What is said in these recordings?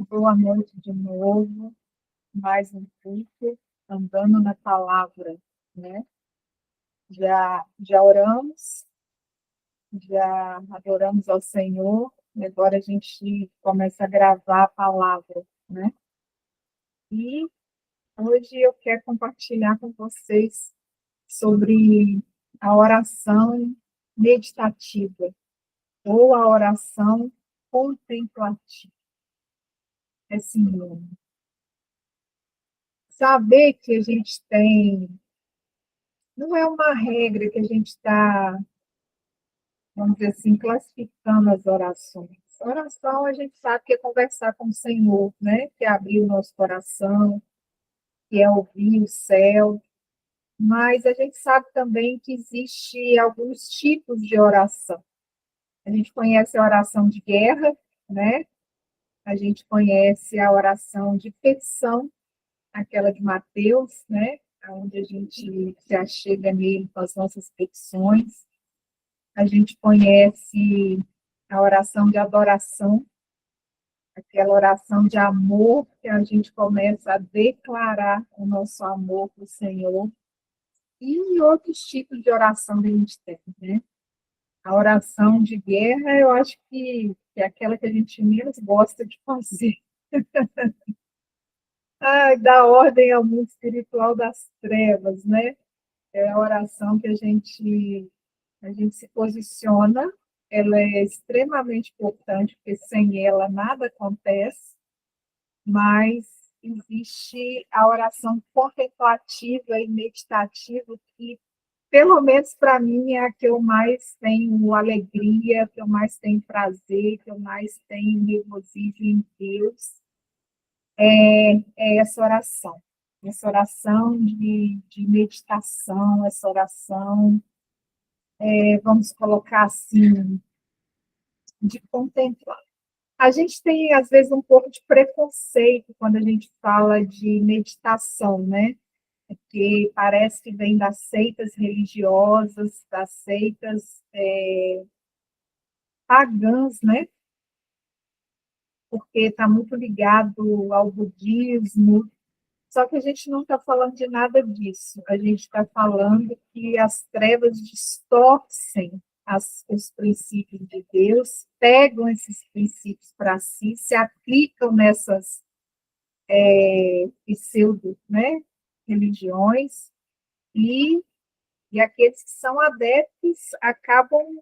Boa noite de novo, mais um culto, andando na palavra, né? Já oramos, já adoramos ao Senhor, e agora a gente começa a gravar a palavra, né? E hoje eu quero compartilhar com vocês sobre a oração meditativa ou a oração contemplativa. Assim, saber que a gente tem. Não é uma regra que a gente está, vamos dizer assim, classificando as orações. Oração, a gente sabe que é conversar com o Senhor, né? Que é abrir o nosso coração, que é ouvir o céu. Mas a gente sabe também que existe alguns tipos de oração. A gente conhece a oração de guerra, né? A gente conhece a oração de petição, aquela de Mateus, né? Onde a gente se achega nele com as nossas petições. A gente conhece a oração de adoração, aquela oração de amor que a gente começa a declarar o nosso amor para o Senhor, e outros tipos de oração que a gente tem, né? A oração de guerra, eu acho que é aquela que a gente menos gosta de fazer. Dá ordem ao mundo espiritual das trevas, né? É a oração que a gente se posiciona, ela é extremamente importante, porque sem ela nada acontece, mas existe a oração contemplativa e meditativa, que, pelo menos para mim, é a que eu mais tenho alegria, que eu mais tenho prazer, que eu mais tenho regozijo em Deus, é essa oração de meditação, essa oração, vamos colocar assim, de contemplar. A gente tem, às vezes, um pouco de preconceito quando a gente fala de meditação, né? Porque parece que vem das seitas religiosas, das seitas pagãs, né? Porque está muito ligado ao budismo. Só que a gente não está falando de nada disso. A gente está falando que as trevas distorcem os princípios de Deus, pegam esses princípios para si, se aplicam nessas pseudo, né, religiões, e, e aqueles que são adeptos acabam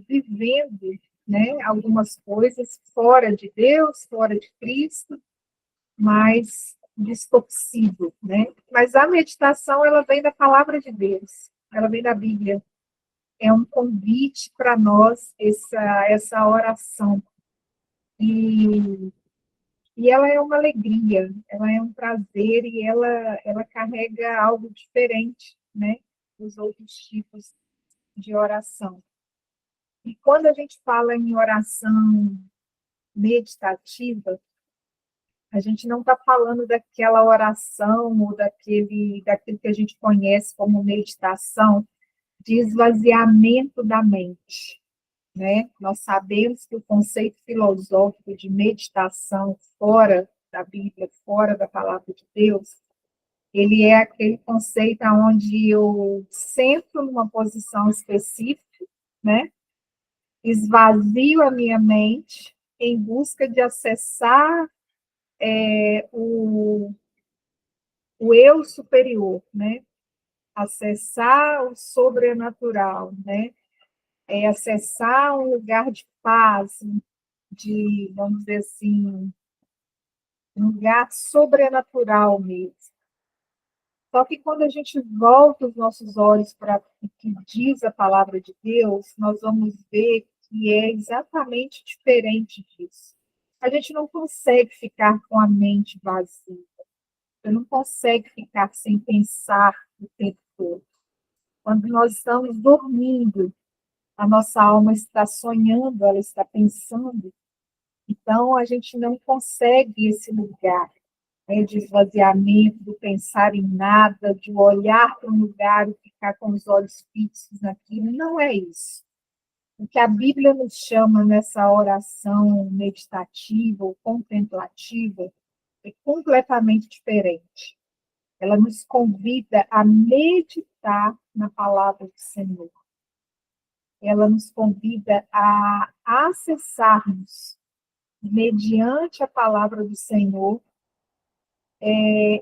vivendo, né, algumas coisas fora de Deus, fora de Cristo, mais distorcido, né? Mas a meditação, ela vem da palavra de Deus, ela vem da Bíblia. É um convite para nós, essa oração. E, e ela é uma alegria, ela é um prazer, e ela carrega algo diferente, né? Dos outros tipos de oração. E quando a gente fala em oração meditativa, a gente não está falando daquela oração ou daquilo que a gente conhece como meditação de esvaziamento da mente, né? Nós sabemos que o conceito filosófico de meditação fora da Bíblia, fora da palavra de Deus, ele é aquele conceito onde eu sento numa posição específica, né? Esvazio a minha mente em busca de acessar o eu superior, né? Acessar o sobrenatural, né? Acessar um lugar de paz, vamos dizer assim, um lugar sobrenatural mesmo. Só que quando a gente volta os nossos olhos para o que diz a palavra de Deus, nós vamos ver que é exatamente diferente disso. A gente não consegue ficar com a mente vazia. Você não consegue ficar sem pensar o tempo todo. Quando nós estamos dormindo, a nossa alma está sonhando, ela está pensando. Então, a gente não consegue esse lugar, né, de esvaziamento, de pensar em nada, de olhar para um lugar e ficar com os olhos fixos naquilo. Não é isso. O que a Bíblia nos chama nessa oração meditativa ou contemplativa é completamente diferente. Ela nos convida a meditar na palavra do Senhor. Ela nos convida a acessarmos, mediante a palavra do Senhor,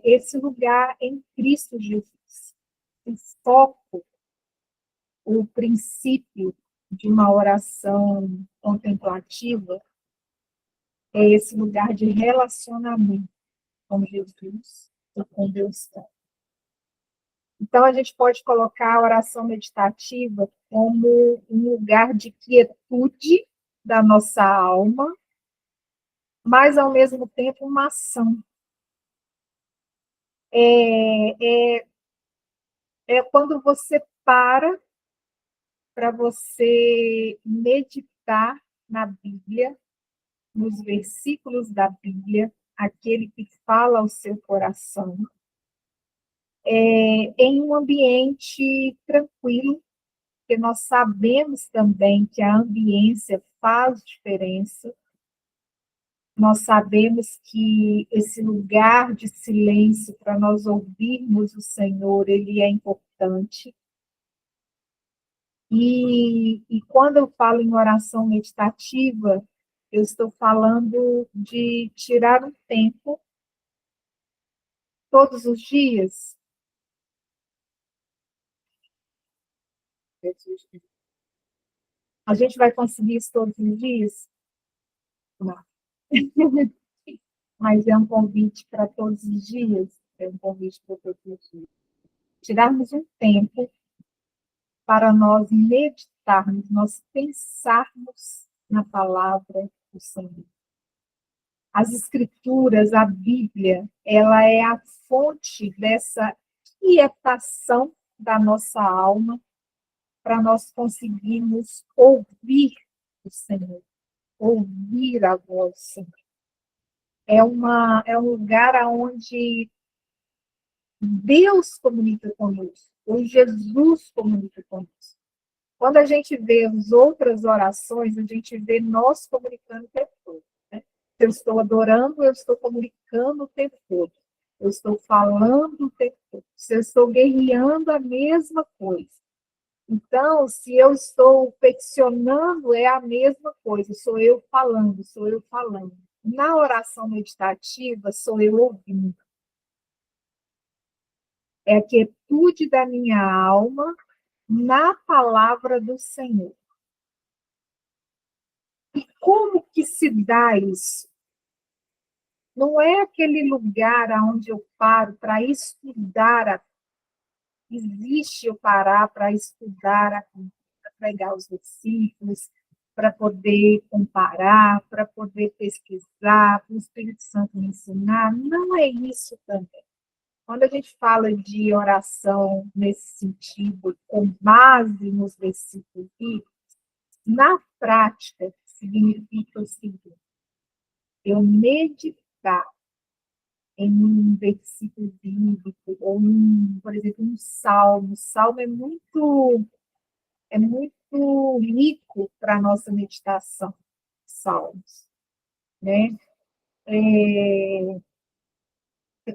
esse lugar em Cristo Jesus. O foco, o princípio de uma oração contemplativa é esse lugar de relacionamento com Jesus e com Deus Pai. Então, a gente pode colocar a oração meditativa como um lugar de quietude da nossa alma, mas, ao mesmo tempo, uma ação. É quando você para você meditar na Bíblia, nos versículos da Bíblia, aquele que fala ao seu coração, em um ambiente tranquilo, porque nós sabemos também que a ambiência faz diferença, nós sabemos que esse lugar de silêncio para nós ouvirmos o Senhor, ele é importante. E quando eu falo em oração meditativa, eu estou falando de tirar um tempo todos os dias. A gente vai conseguir isso todos os dias? Não. Mas é um convite para todos os dias. É um convite para todos os dias. Tirarmos um tempo para nós meditarmos, nós pensarmos na palavra do Senhor. As Escrituras, a Bíblia, ela é a fonte dessa quietação da nossa alma para nós conseguirmos ouvir o Senhor, ouvir a voz do Senhor. É um lugar onde Deus comunica conosco, ou Jesus comunica conosco. Quando a gente vê as outras orações, a gente vê nós comunicando o tempo todo. Né? Se eu estou adorando, eu estou comunicando o tempo todo. Eu estou falando o tempo todo. Se eu estou guerreando, a mesma coisa. Então, se eu estou peticionando, é a mesma coisa. Sou eu falando, sou eu falando. Na oração meditativa, sou eu ouvindo. É a quietude da minha alma na palavra do Senhor. E como que se dá isso? Não é aquele lugar onde eu paro para estudar. Existe eu parar para estudar a Bíblia, para pegar os versículos, para poder comparar, para poder pesquisar, para o Espírito Santo me ensinar. Não é isso também. Quando a gente fala de oração nesse sentido, com base nos versículos bíblicos, na prática, significa o seguinte: eu meditar em um versículo bíblico, ou, por exemplo, um salmo. O salmo é muito rico para a nossa meditação, salmos. Né? É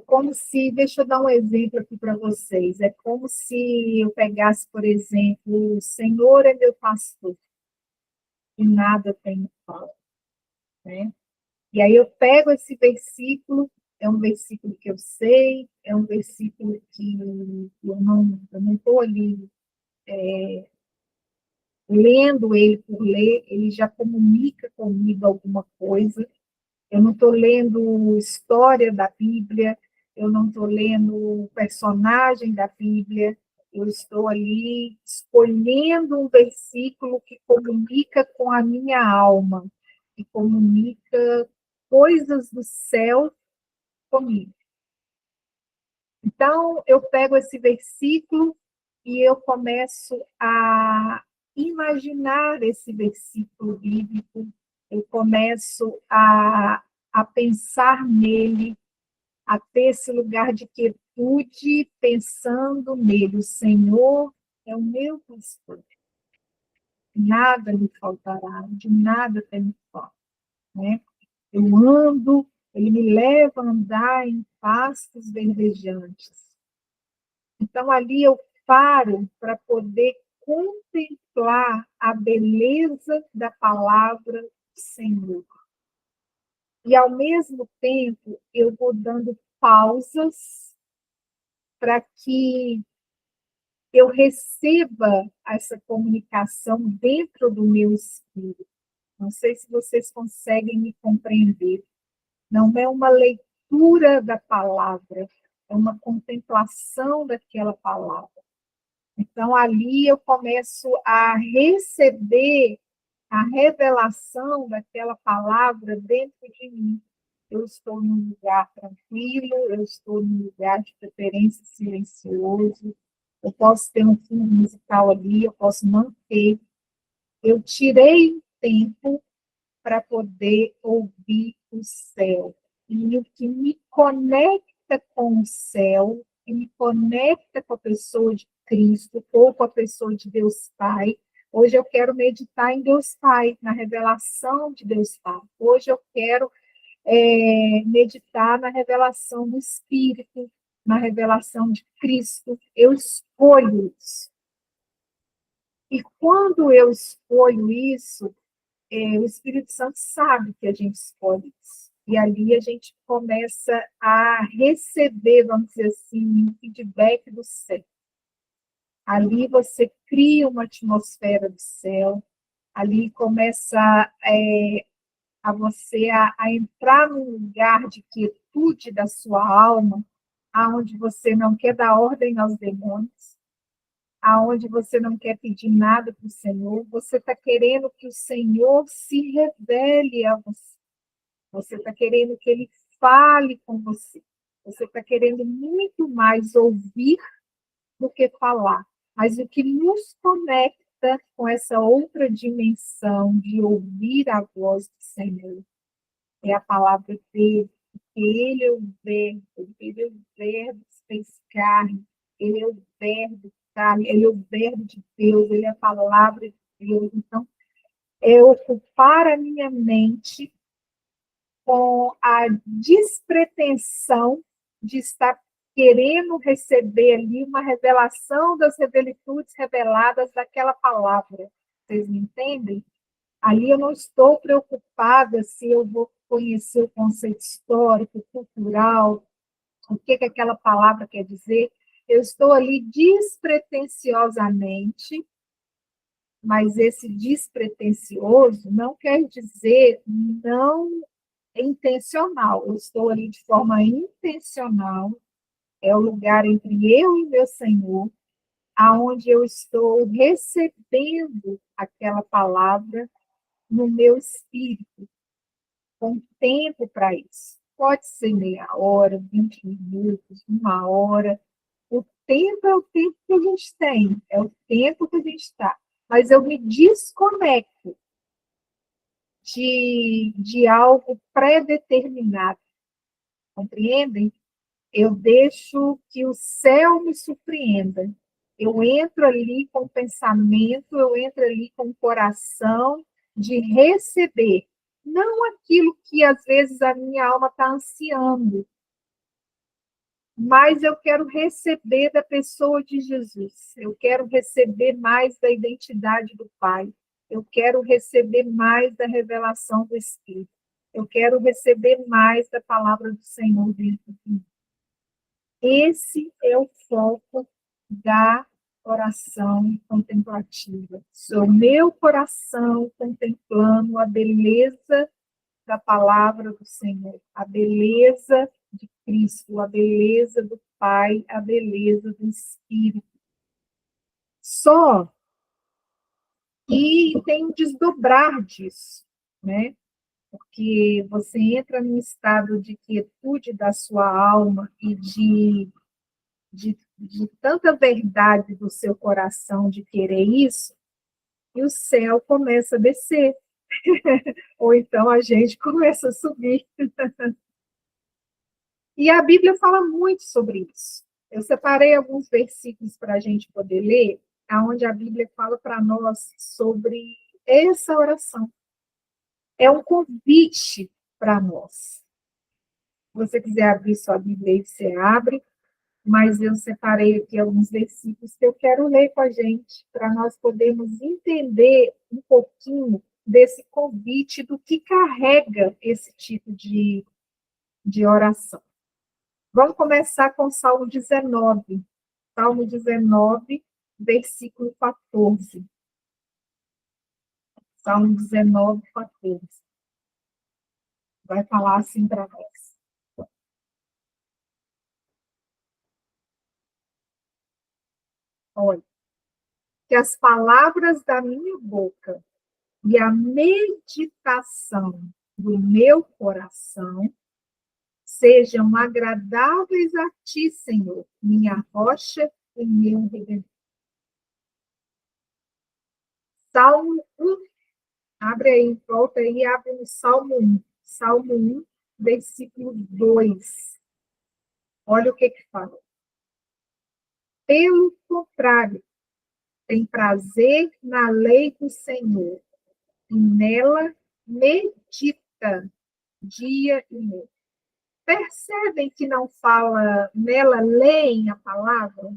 como se, deixa eu dar um exemplo aqui para vocês, é como se eu pegasse, por exemplo, o Senhor é meu pastor, e nada tem falta. Né? E aí eu pego esse versículo, é um versículo que eu sei, é um versículo que eu não estou ali lendo ele por ler, ele já comunica comigo alguma coisa. Eu não estou lendo história da Bíblia, eu não estou lendo o personagem da Bíblia, eu estou ali escolhendo um versículo que comunica com a minha alma, que comunica coisas do céu comigo. Então, eu pego esse versículo e eu começo a imaginar esse versículo bíblico, eu começo a pensar nele, a ter esse lugar de quietude, pensando nele. O Senhor é o meu pastor. nada me faltará, de nada tenho falta, né? Eu ando, ele me leva a andar em pastos verdejantes. Então, ali eu paro para poder contemplar a beleza da palavra do Senhor. E, ao mesmo tempo, eu vou dando pausas para que eu receba essa comunicação dentro do meu espírito. Não sei se vocês conseguem me compreender. Não é uma leitura da palavra, é uma contemplação daquela palavra. Então, ali eu começo a receber a revelação daquela palavra dentro de mim. Eu estou num lugar tranquilo, eu estou num lugar de preferência silencioso, eu posso ter um fundo musical ali, eu posso manter. Eu tirei um tempo para poder ouvir o céu. E o que me conecta com o céu, que me conecta com a pessoa de Cristo, ou com a pessoa de Deus Pai. Hoje eu quero meditar em Deus Pai, na revelação de Deus Pai. Hoje eu quero meditar na revelação do Espírito, na revelação de Cristo. Eu escolho isso. E quando eu escolho isso, o Espírito Santo sabe que a gente escolhe isso. E ali a gente começa a receber, vamos dizer assim, um feedback do céu. Ali você cria uma atmosfera do céu, ali começa a você a entrar num lugar de quietude da sua alma, aonde você não quer dar ordem aos demônios, aonde você não quer pedir nada para o Senhor, você está querendo que o Senhor se revele a você. Você está querendo que Ele fale com você. Você está querendo muito mais ouvir do que falar. Mas o que nos conecta com essa outra dimensão de ouvir a voz do Senhor é a palavra dele, porque ele é o verbo, ele é o verbo que se fez carne, ele é o verbo carne, ele é o verbo de Deus, ele é a palavra de Deus. Então, é ocupar a minha mente com a despretensão de estar querendo receber ali uma revelação das revelitudes reveladas daquela palavra. Vocês me entendem? Ali eu não estou preocupada se eu vou conhecer o conceito histórico, cultural, o que aquela palavra quer dizer. Eu estou ali despretensiosamente, mas esse despretensioso não quer dizer não intencional. Eu estou ali de forma intencional, é o lugar entre eu e meu Senhor, aonde eu estou recebendo aquela palavra no meu espírito, com tempo para isso. Pode ser meia hora, 20 minutos, uma hora. O tempo é o tempo que a gente tem, é o tempo que a gente está. Mas eu me desconecto de algo pré-determinado, compreendem? Eu deixo que o céu me surpreenda. Eu entro ali com o pensamento, eu entro ali com o coração de receber, não aquilo que às vezes a minha alma está ansiando, mas eu quero receber da pessoa de Jesus. Eu quero receber mais da identidade do Pai. Eu quero receber mais da revelação do Espírito. Eu quero receber mais da palavra do Senhor dentro de mim. Esse é o foco da oração contemplativa. Sou meu coração contemplando a beleza da palavra do Senhor, a beleza de Cristo, a beleza do Pai, a beleza do Espírito. Só que tem um desdobrar disso, né? Porque você entra num estado de quietude da sua alma e de tanta verdade do seu coração de querer isso, e o céu começa a descer. Ou então a gente começa a subir. E a Bíblia fala muito sobre isso. Eu separei alguns versículos para a gente poder ler. onde a Bíblia fala para nós sobre essa oração. É um convite para nós. Se você quiser abrir sua Bíblia aí, você abre, mas eu separei aqui alguns versículos que eu quero ler com a gente, para nós podermos entender um pouquinho desse convite, do que carrega esse tipo de oração. Vamos começar com o Salmo 19. Salmo 19, versículo 14. Salmo 19, 14. Vai falar assim para nós. Olha, que as palavras da minha boca e a meditação do meu coração sejam agradáveis a ti, Senhor, minha rocha e meu redentor. Salmo 1, abre aí, volta aí e abre no Salmo 1. Salmo 1, versículo 2. Olha o que fala. Pelo contrário, tem prazer na lei do Senhor, e nela medita dia e noite. Percebem que não fala nela leem a palavra?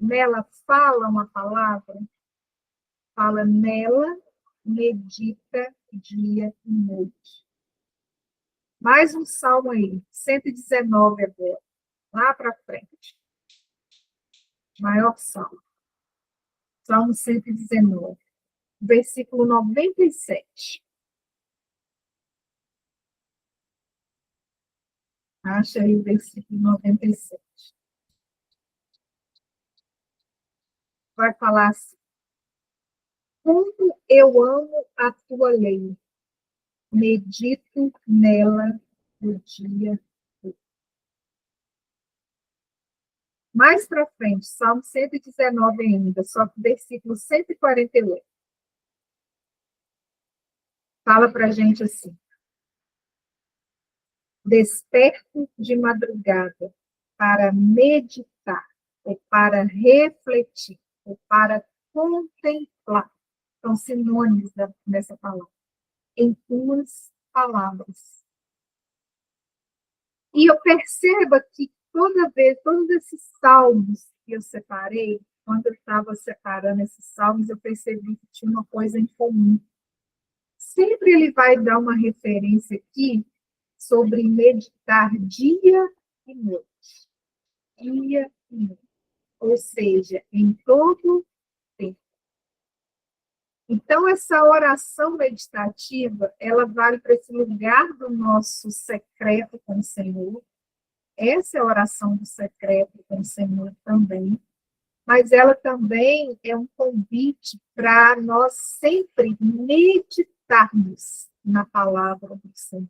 Nela falam a palavra? Fala nela medita dia e noite. Mais um salmo aí, 119 agora, lá para frente. Maior salmo. Salmo 119, versículo 97. Acha aí o versículo 97. Vai falar assim: como eu amo a tua lei, medito nela o dia todo. Mais para frente, Salmo 119 ainda, só que versículo 148. Fala para a gente assim: desperto de madrugada para meditar, ou para refletir, ou para contemplar. São sinônimos dessa palavra. Em tuas palavras. E eu percebo que todos esses salmos que eu separei, quando eu estava separando esses salmos, eu percebi que tinha uma coisa em comum. Sempre ele vai dar uma referência aqui sobre meditar dia e noite. Dia e noite. Ou seja, em todo tempo. Então, essa oração meditativa, ela vale para esse lugar do nosso secreto com o Senhor. Essa é a oração do secreto com o Senhor também. Mas ela também é um convite para nós sempre meditarmos na palavra do Senhor.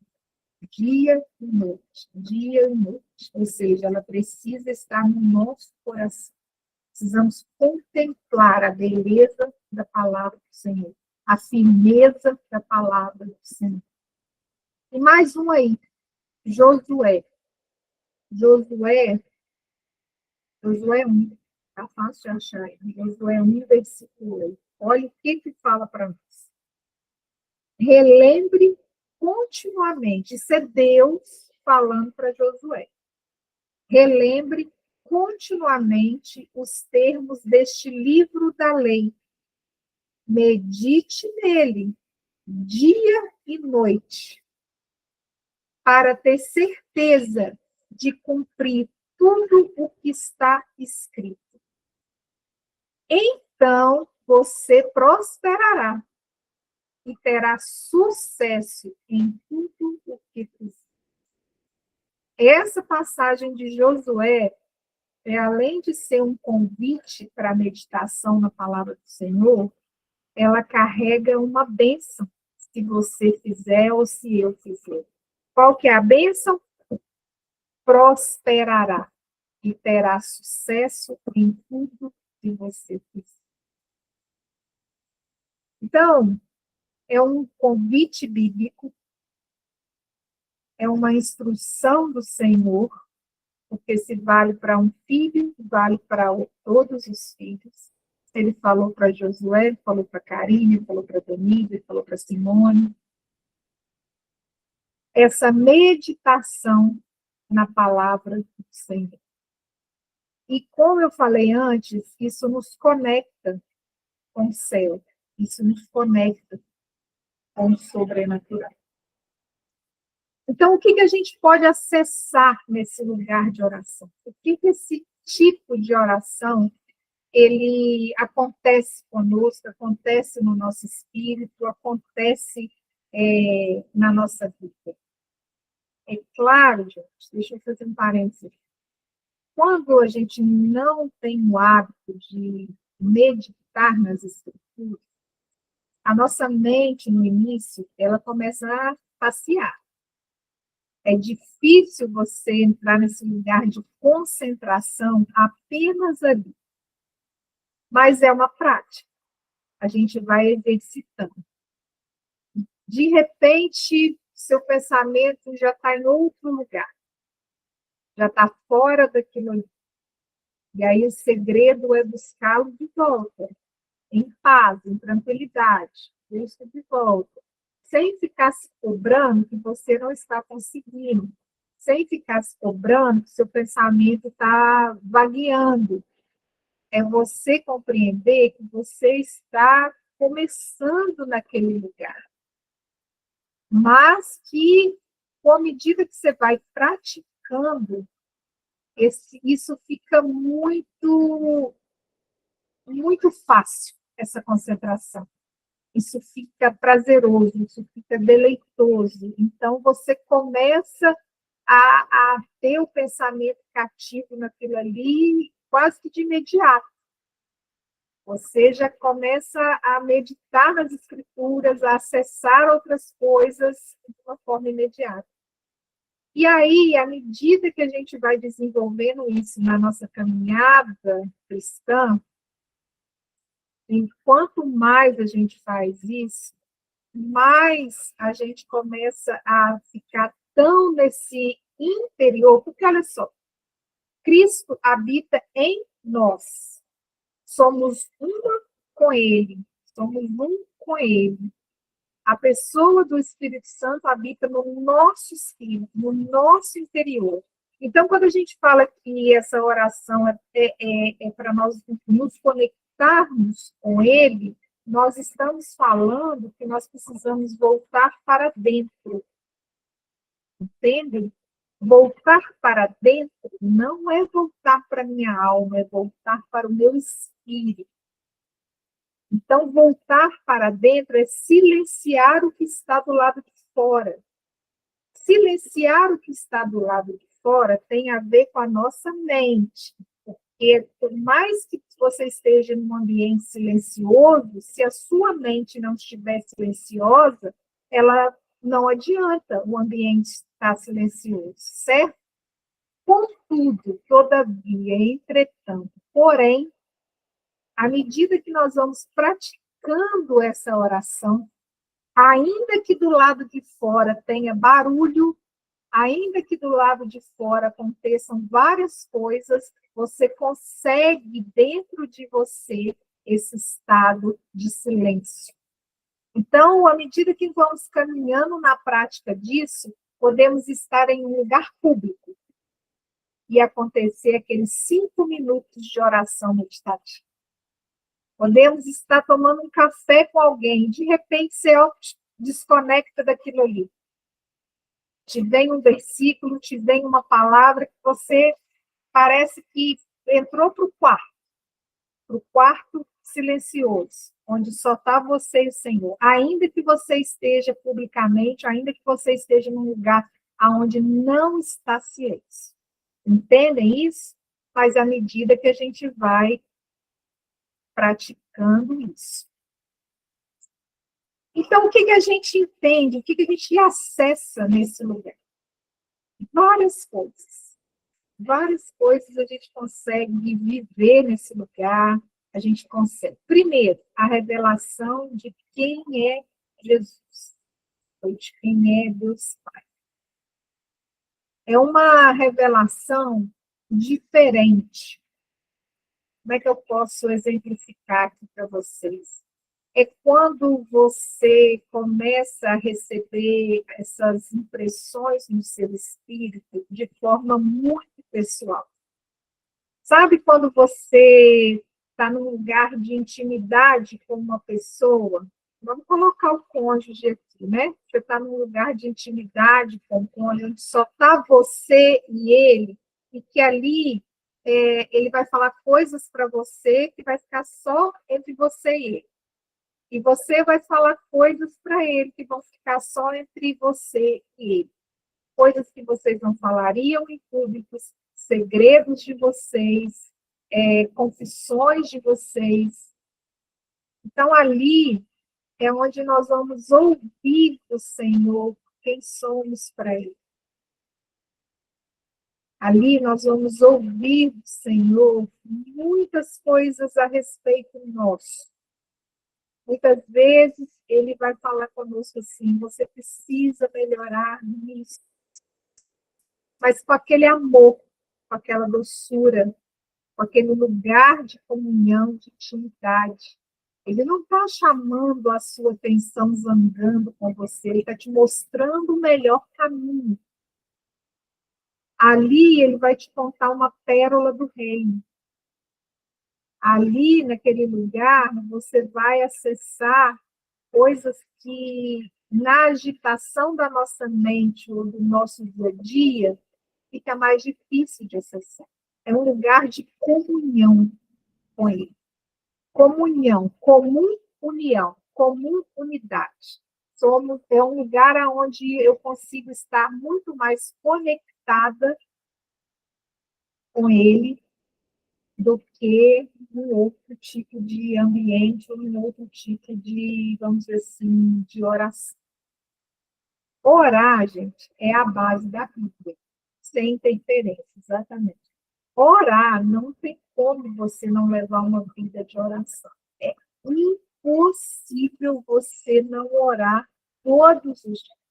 Dia e noite, dia e noite. Ou seja, ela precisa estar no nosso coração. Precisamos contemplar a beleza da palavra do Senhor, a firmeza da palavra do Senhor. E mais um aí, Josué. Josué 1, está fácil de achar. Josué 1, versículo 8. Olha o que fala para nós. Relembre continuamente. Isso é Deus falando para Josué. Relembre continuamente os termos deste livro da lei. Medite nele, dia e noite, para ter certeza de cumprir tudo o que está escrito. Então, você prosperará e terá sucesso em tudo o que fizer. Essa passagem de Josué, além de ser um convite para a meditação na palavra do Senhor, ela carrega uma bênção, se você fizer ou se eu fizer. Qual que é a bênção? Prosperará e terá sucesso em tudo que você fizer. Então, é um convite bíblico, é uma instrução do Senhor, porque se vale para um filho, vale para todos os filhos. Ele falou para Josué, ele falou para Karine, ele falou para Denise, ele falou para Simone. Essa meditação na palavra do Senhor. E como eu falei antes, isso nos conecta com o céu, isso nos conecta com o sobrenatural. Então, o que a gente pode acessar nesse lugar de oração? O que esse tipo de oração ele acontece conosco, acontece no nosso espírito, acontece na nossa vida? É claro, gente, deixa eu fazer um parênteses. Quando a gente não tem o hábito de meditar nas escrituras, a nossa mente, no início, ela começa a passear. É difícil você entrar nesse lugar de concentração apenas ali. Mas é uma prática. A gente vai exercitando. De repente, seu pensamento já está em outro lugar. Já está fora daquilo ali. E aí o segredo é buscá-lo de volta. Em paz, em tranquilidade. Deixa de volta. Sem ficar se cobrando que você não está conseguindo. Sem ficar se cobrando que seu pensamento está vagueando. É você compreender que você está começando naquele lugar. Mas que, à medida que você vai praticando, isso fica muito, muito fácil, essa concentração. Isso fica prazeroso, isso fica deleitoso. Então, você começa a ter o pensamento cativo naquilo ali, quase que de imediato. Você já começa a meditar nas escrituras, a acessar outras coisas de uma forma imediata. E aí, à medida que a gente vai desenvolvendo isso na nossa caminhada cristã, e quanto mais a gente faz isso, mais a gente começa a ficar tão nesse interior, porque olha só, Cristo habita em nós. Somos uma com Ele, somos um com Ele. A pessoa do Espírito Santo habita no nosso espírito, no nosso interior. Então, quando a gente fala que essa oração é para nós nos conectarmos com Ele, nós estamos falando que nós precisamos voltar para dentro. Entendem? Voltar para dentro não é voltar para a minha alma, é voltar para o meu espírito. Então, voltar para dentro é silenciar o que está do lado de fora. Silenciar o que está do lado de fora tem a ver com a nossa mente. Porque, por mais que você esteja num ambiente silencioso, se a sua mente não estiver silenciosa, ela não adianta o ambiente estar silencioso, certo? Contudo, todavia, entretanto, porém, à medida que nós vamos praticando essa oração, ainda que do lado de fora tenha barulho, ainda que do lado de fora aconteçam várias coisas, você consegue dentro de você esse estado de silêncio. Então, à medida que vamos caminhando na prática disso, podemos estar em um lugar público e acontecer aqueles 5 minutos de oração meditativa. Podemos estar tomando um café com alguém, de repente você desconecta daquilo ali. Te vem um versículo, te vem uma palavra que você parece que entrou para o quarto silencioso, onde só está você e o Senhor. Ainda que você esteja publicamente, ainda que você esteja num lugar onde não está silêncio. Entendem isso? Mas à medida que a gente vai praticando isso. Então, o que a gente entende? O que a gente acessa nesse lugar? Várias coisas. Várias coisas a gente consegue viver nesse lugar, a gente consegue. Primeiro, a revelação de quem é Jesus, ou de quem é Deus Pai. É uma revelação diferente. Como é que eu posso exemplificar aqui para vocês? É quando você começa a receber essas impressões no seu espírito de forma muito pessoal. Sabe quando você está num lugar de intimidade com uma pessoa? Vamos colocar o cônjuge aqui, né? Você está num lugar de intimidade com o cônjuge, onde só está você e que ali ele vai falar coisas para você que vai ficar só entre você e ele. E você vai falar coisas para ele que vão ficar só entre você e ele. Coisas que vocês não falariam em público, segredos de vocês, confissões de vocês. Então, ali é onde nós vamos ouvir o Senhor, quem somos para Ele. Ali nós vamos ouvir do Senhor muitas coisas a respeito nosso. Muitas vezes Ele vai falar conosco assim, você precisa melhorar nisso. Mas com aquele amor, com aquela doçura, com aquele lugar de comunhão, de intimidade. Ele não está chamando a sua atenção zangando com você, ele está te mostrando o melhor caminho. Ali ele vai te contar uma pérola do reino. Ali, naquele lugar, você vai acessar coisas que, na agitação da nossa mente ou do nosso dia a dia, fica mais difícil de acessar. É um lugar de comunhão com ele. Comunhão, comum união, comum unidade. É um lugar onde eu consigo estar muito mais conectada com ele do que em outro tipo de ambiente ou em outro tipo de, vamos dizer assim, de oração. Orar, gente, é a base da Bíblia, sem interferência, exatamente. Orar, não tem como você não levar uma vida de oração. É impossível você não orar todos os dias.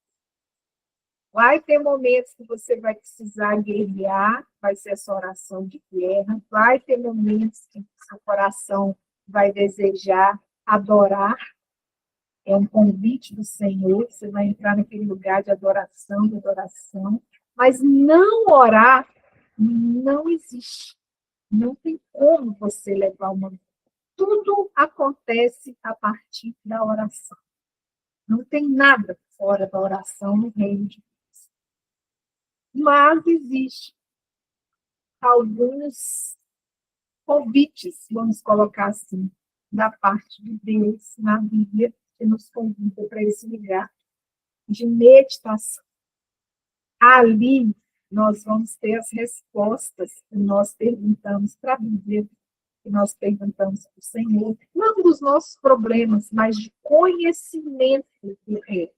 Vai ter momentos que você vai precisar guerrear, vai ser essa oração de guerra. Vai ter momentos que seu coração vai desejar adorar. É um convite do Senhor, você vai entrar naquele lugar de adoração, Mas não orar não existe. Não tem como você levar uma. Tudo acontece a partir da oração. Não tem nada fora da oração no reino de Deus. Mas existe alguns convites, vamos colocar assim, da parte de Deus na Bíblia, que nos convida para esse lugar de meditação. Ali nós vamos ter as respostas que nós perguntamos para a Bíblia, que nós perguntamos para o Senhor, não dos nossos problemas, mas de conhecimento do reino.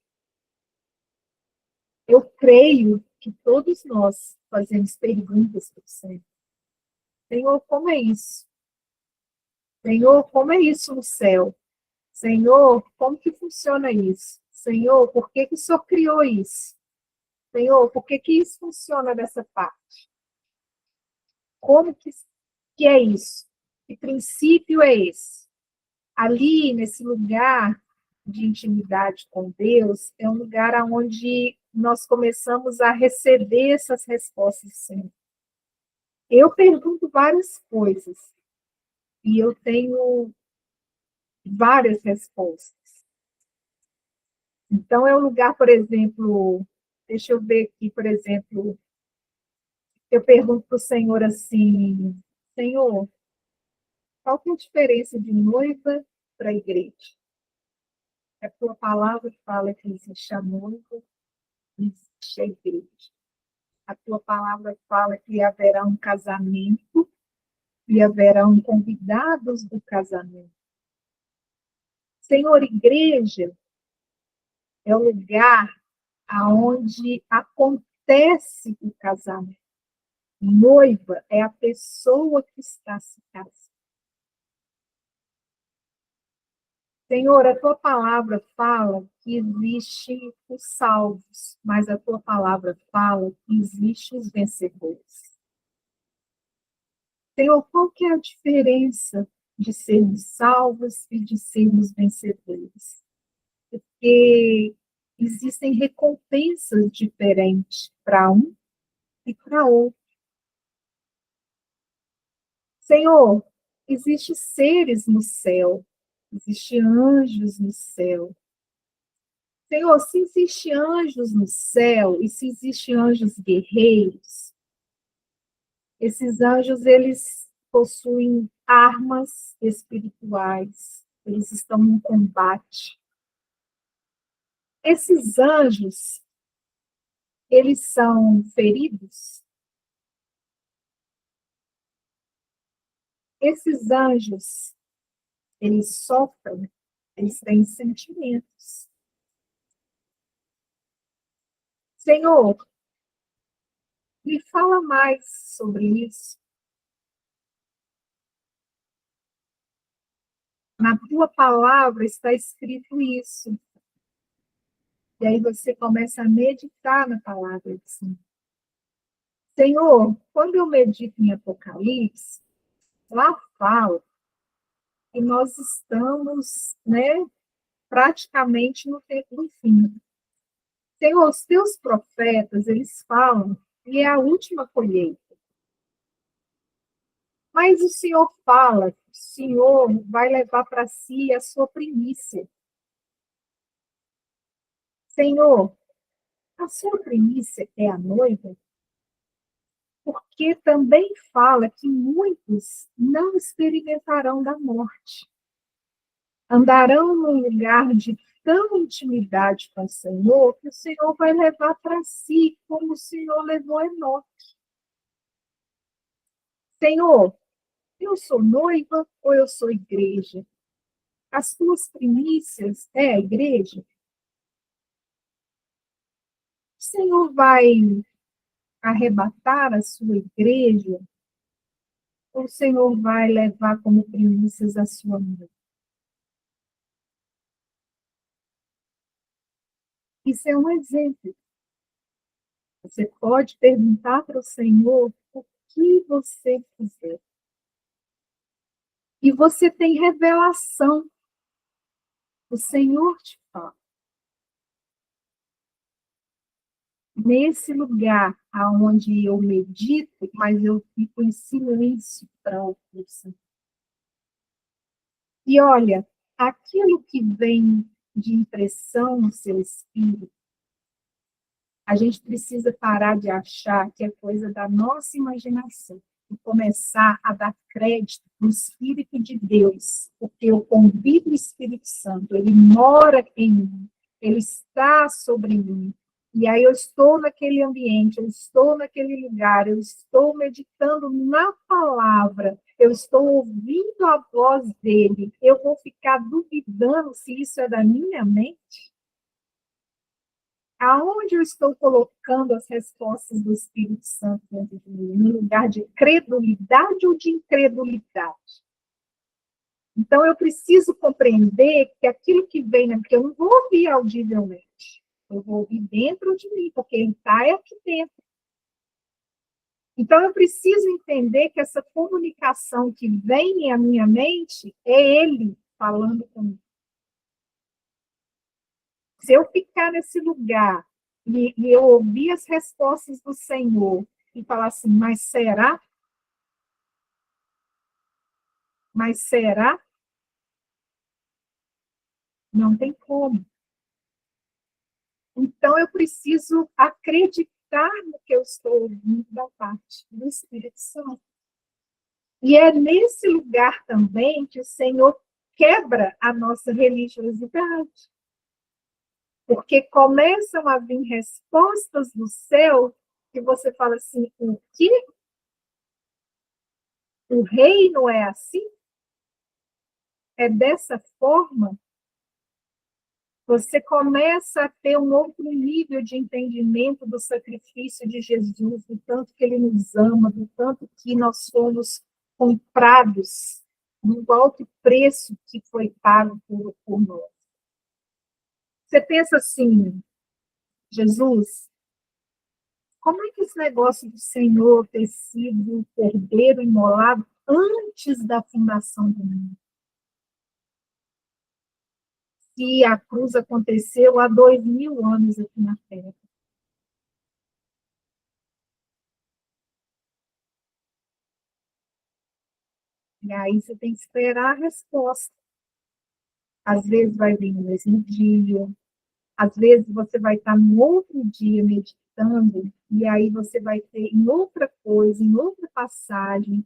Eu creio que todos nós fazemos perguntas para o Senhor. Senhor, como é isso? Senhor, como é isso no céu? Senhor, como que funciona isso? Senhor, por que o Senhor criou isso? Senhor, por que isso funciona dessa parte? Como que é isso? Que princípio é esse? Ali, nesse lugar de intimidade com Deus, é um lugar onde nós começamos a receber essas respostas sempre. Eu pergunto várias coisas e eu tenho várias respostas. Então, é um lugar, por exemplo, deixa eu ver aqui, por exemplo, eu pergunto para o Senhor assim, Senhor, qual que é a diferença de noiva para a igreja? A tua palavra fala que existe a noiva, existe a igreja. A tua palavra fala que haverá um casamento e haverão convidados do casamento. Senhor, igreja é o lugar aonde acontece o casamento. Noiva é a pessoa que está se casando. Senhor, a tua palavra fala que existe os salvos, mas a tua palavra fala que existe os vencedores. Senhor, qual que é a diferença de sermos salvos e de sermos vencedores? Porque existem recompensas diferentes para um e para outro. Senhor, existem seres no céu, existem anjos no céu. Senhor, se existem anjos no céu e se existem anjos guerreiros, esses anjos, eles possuem armas espirituais, eles estão em combate. Esses anjos, eles são feridos? Esses anjos, eles sofrem? Eles têm sentimentos? Senhor, me fala mais sobre isso. Na tua palavra está escrito isso. E aí você começa a meditar na palavra do Senhor. Senhor, quando eu medito em Apocalipse, lá fala que nós estamos, praticamente no tempo do fim. Senhor, os teus profetas, eles falam que é a última colheita. Mas o Senhor fala que o Senhor vai levar para si a sua primícia. Senhor, a sua primícia é a noiva? Porque também fala que muitos não experimentarão da morte. Andarão num lugar de tão intimidade com o Senhor, que o Senhor vai levar para si, como o Senhor levou Enoque. Senhor, eu sou noiva ou eu sou igreja? As tuas primícias é a igreja? O Senhor vai arrebatar a sua igreja? Ou o Senhor vai levar como primícias a sua mãe? Isso é um exemplo. Você pode perguntar para o Senhor o que você quiser. E você tem revelação. O Senhor te fala. Nesse lugar aonde eu medito, mas eu fico em silêncio para ouvir o Senhor. E olha, aquilo que vem de impressão no seu espírito, a gente precisa parar de achar que é coisa da nossa imaginação e começar a dar crédito no Espírito de Deus, porque eu convido o Espírito Santo, ele mora em mim, ele está sobre mim. E aí eu estou naquele ambiente, eu estou naquele lugar, eu estou meditando na palavra, eu estou ouvindo a voz dele, eu vou ficar duvidando se isso é da minha mente? Aonde eu estou colocando as respostas do Espírito Santo dentro de mim? No lugar de credulidade ou de incredulidade? Então, eu preciso compreender que aquilo que vem, porque eu não vou ouvir audivelmente, eu vou ouvir dentro de mim, porque ele está aqui dentro. Então, eu preciso entender que essa comunicação que vem à minha mente é ele falando comigo. Se eu ficar nesse lugar e eu ouvir as respostas do Senhor e falar assim, mas será? Mas será? Não tem como. Então, eu preciso acreditar no que eu estou ouvindo da parte do Espírito Santo. E é nesse lugar também que o Senhor quebra a nossa religiosidade. Porque começam a vir respostas do céu que você fala assim, o quê? O reino é assim? É dessa forma? Você começa a ter um outro nível de entendimento do sacrifício de Jesus, do tanto que ele nos ama, do tanto que nós fomos comprados, do alto preço que foi pago por nós. Você pensa assim, Jesus, como é que esse negócio do Senhor ter sido o cordeiro imolado antes da fundação do mundo. Se a cruz aconteceu há 2000 anos aqui na Terra. E aí você tem que esperar a resposta. Às vezes vai vir no mesmo dia, às vezes você vai estar no outro dia meditando, e aí você vai ter em outra coisa, em outra passagem,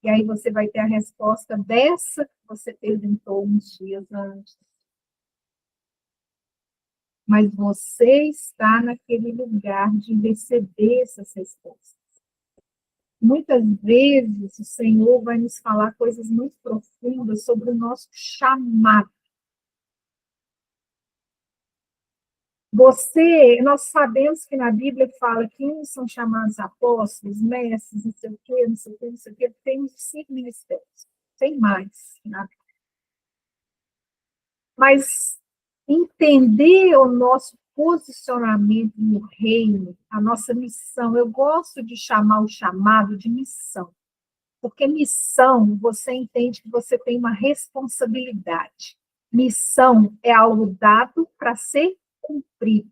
e aí você vai ter a resposta dessa que você perguntou uns dias antes. Mas você está naquele lugar de receber essas respostas. Muitas vezes o Senhor vai nos falar coisas muito profundas sobre o nosso chamado. Nós sabemos que na Bíblia fala que uns são chamados apóstolos, mestres, não sei o quê, não sei o quê, não sei o quê. Tem os 5 ministérios, tem mais. Né? Mas entender o nosso posicionamento no reino, a nossa missão, eu gosto de chamar o chamado de missão, porque missão, você entende que você tem uma responsabilidade. Missão é algo dado para ser cumprido.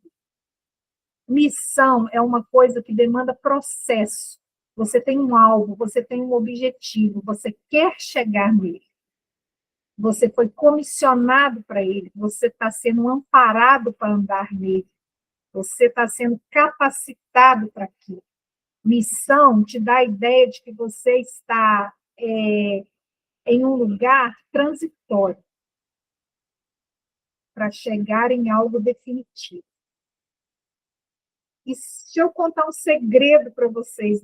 Missão é uma coisa que demanda processo. Você tem um alvo, você tem um objetivo, você quer chegar nele. Você foi comissionado para ele, você está sendo amparado para andar nele. Você está sendo capacitado para aquilo. Missão te dá a ideia de que você está em um lugar transitório para chegar em algo definitivo. E se eu contar um segredo para vocês,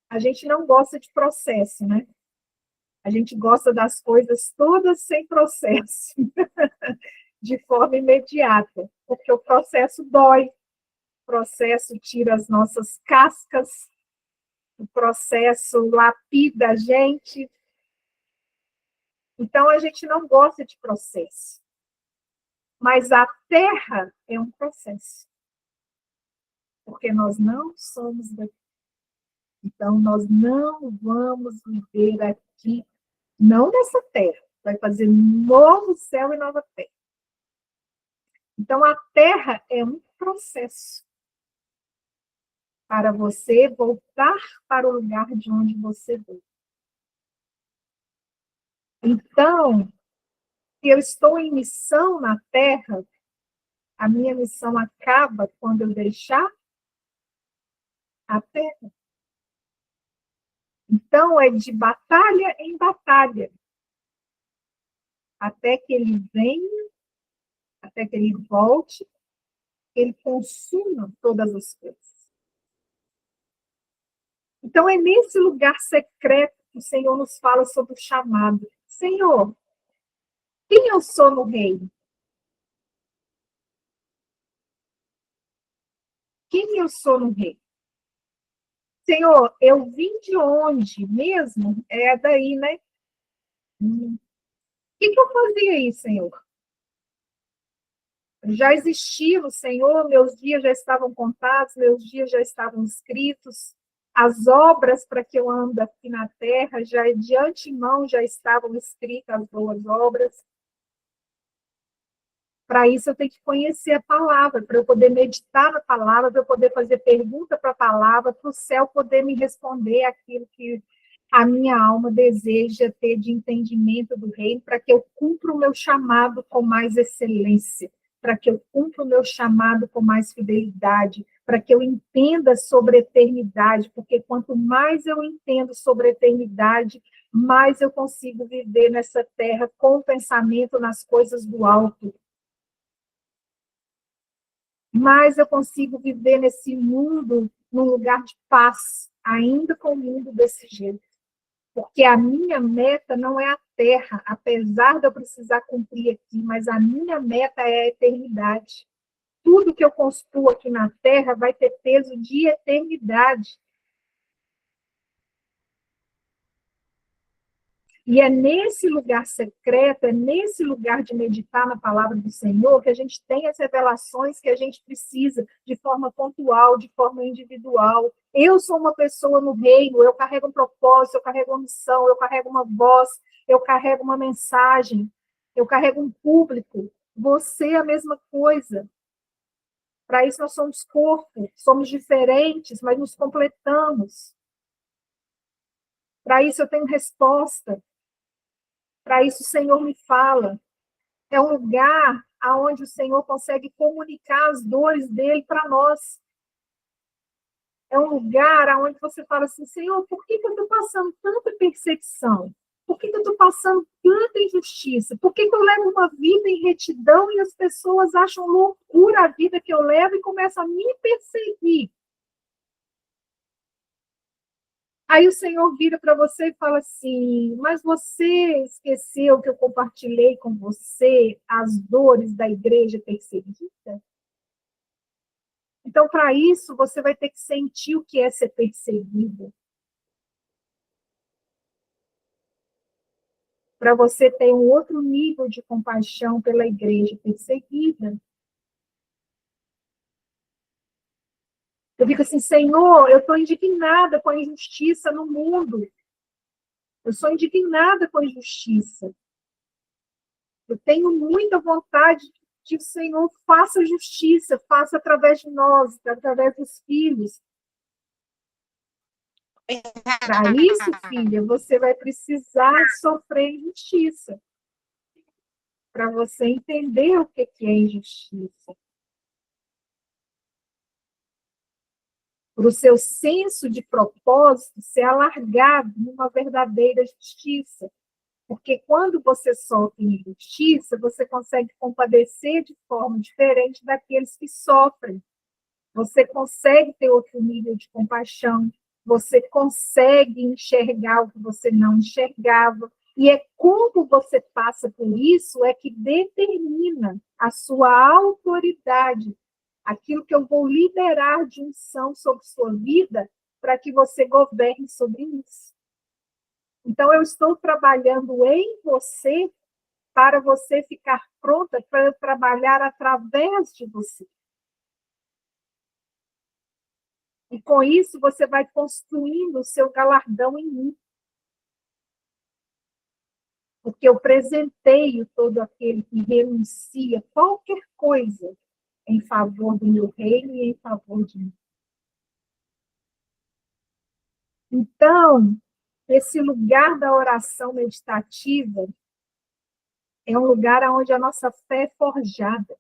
a gente não gosta de processo, né? A gente gosta das coisas todas sem processo, de forma imediata, porque o processo dói, o processo tira as nossas cascas, o processo lapida a gente. Então, a gente não gosta de processo. Mas a terra é um processo, porque nós não somos daqui. Então, nós não vamos viver aqui, não nessa terra. Vai fazer novo céu e nova terra. Então, a terra é um processo para você voltar para o lugar de onde você veio. Então, se eu estou em missão na terra, a minha missão acaba quando eu deixar a terra. Então, é de batalha em batalha, até que ele venha, até que ele volte, ele consuma todas as coisas. Então, é nesse lugar secreto que o Senhor nos fala sobre o chamado. Senhor, quem eu sou no reino? Quem eu sou no reino? Senhor, eu vim de onde mesmo? É daí, né? O que eu fazia aí, Senhor? Já existia o Senhor, meus dias já estavam contados, meus dias já estavam escritos, as obras para que eu ando aqui na terra, já de antemão já estavam escritas as boas obras. Para isso eu tenho que conhecer a palavra, para eu poder meditar na palavra, para eu poder fazer pergunta para a palavra, para o céu poder me responder aquilo que a minha alma deseja ter de entendimento do reino, para que eu cumpra o meu chamado com mais excelência, para que eu cumpra o meu chamado com mais fidelidade, para que eu entenda sobre a eternidade, porque quanto mais eu entendo sobre a eternidade, mais eu consigo viver nessa terra com o pensamento nas coisas do alto, mais eu consigo viver nesse mundo num lugar de paz, ainda com o mundo desse jeito. Porque a minha meta não é a terra, apesar de eu precisar cumprir aqui, mas a minha meta é a eternidade. Tudo que eu construo aqui na terra vai ter peso de eternidade. E é nesse lugar secreto, é nesse lugar de meditar na palavra do Senhor que a gente tem as revelações que a gente precisa de forma pontual, de forma individual. Eu sou uma pessoa no reino, eu carrego um propósito, eu carrego uma missão, eu carrego uma voz, eu carrego uma mensagem, eu carrego um público. Você é a mesma coisa. Para isso nós somos corpo, somos diferentes, mas nos completamos. Para isso eu tenho resposta. Para isso o Senhor me fala. É um lugar aonde o Senhor consegue comunicar as dores dele para nós. É um lugar aonde você fala assim, Senhor, por que eu estou passando tanta perseguição? Por que eu estou passando tanta injustiça? Por que eu levo uma vida em retidão e as pessoas acham loucura a vida que eu levo e começam a me perseguir? Aí o Senhor vira para você e fala assim, mas você esqueceu que eu compartilhei com você as dores da igreja perseguida? Então, para isso, você vai ter que sentir o que é ser perseguido. Para você ter um outro nível de compaixão pela igreja perseguida. Eu fico assim, Senhor, eu estou indignada com a injustiça no mundo. Eu sou indignada com a injustiça. Eu tenho muita vontade que o Senhor faça justiça, faça através de nós, através dos filhos. Para isso, filha, você vai precisar sofrer injustiça. Para você entender o que é injustiça. Para o seu senso de propósito ser alargado numa verdadeira justiça. Porque quando você sofre injustiça, você consegue compadecer de forma diferente daqueles que sofrem. Você consegue ter outro nível de compaixão, você consegue enxergar o que você não enxergava, e é como você passa por isso é que determina a sua autoridade, aquilo que eu vou liberar de unção sobre sua vida para que você governe sobre isso. Então, eu estou trabalhando em você para você ficar pronta para trabalhar através de você. E com isso, você vai construindo o seu galardão em mim. Porque eu presenteio todo aquele que renuncia qualquer coisa em favor do meu reino e em favor de mim. Então, esse lugar da oração meditativa é um lugar onde a nossa fé é forjada.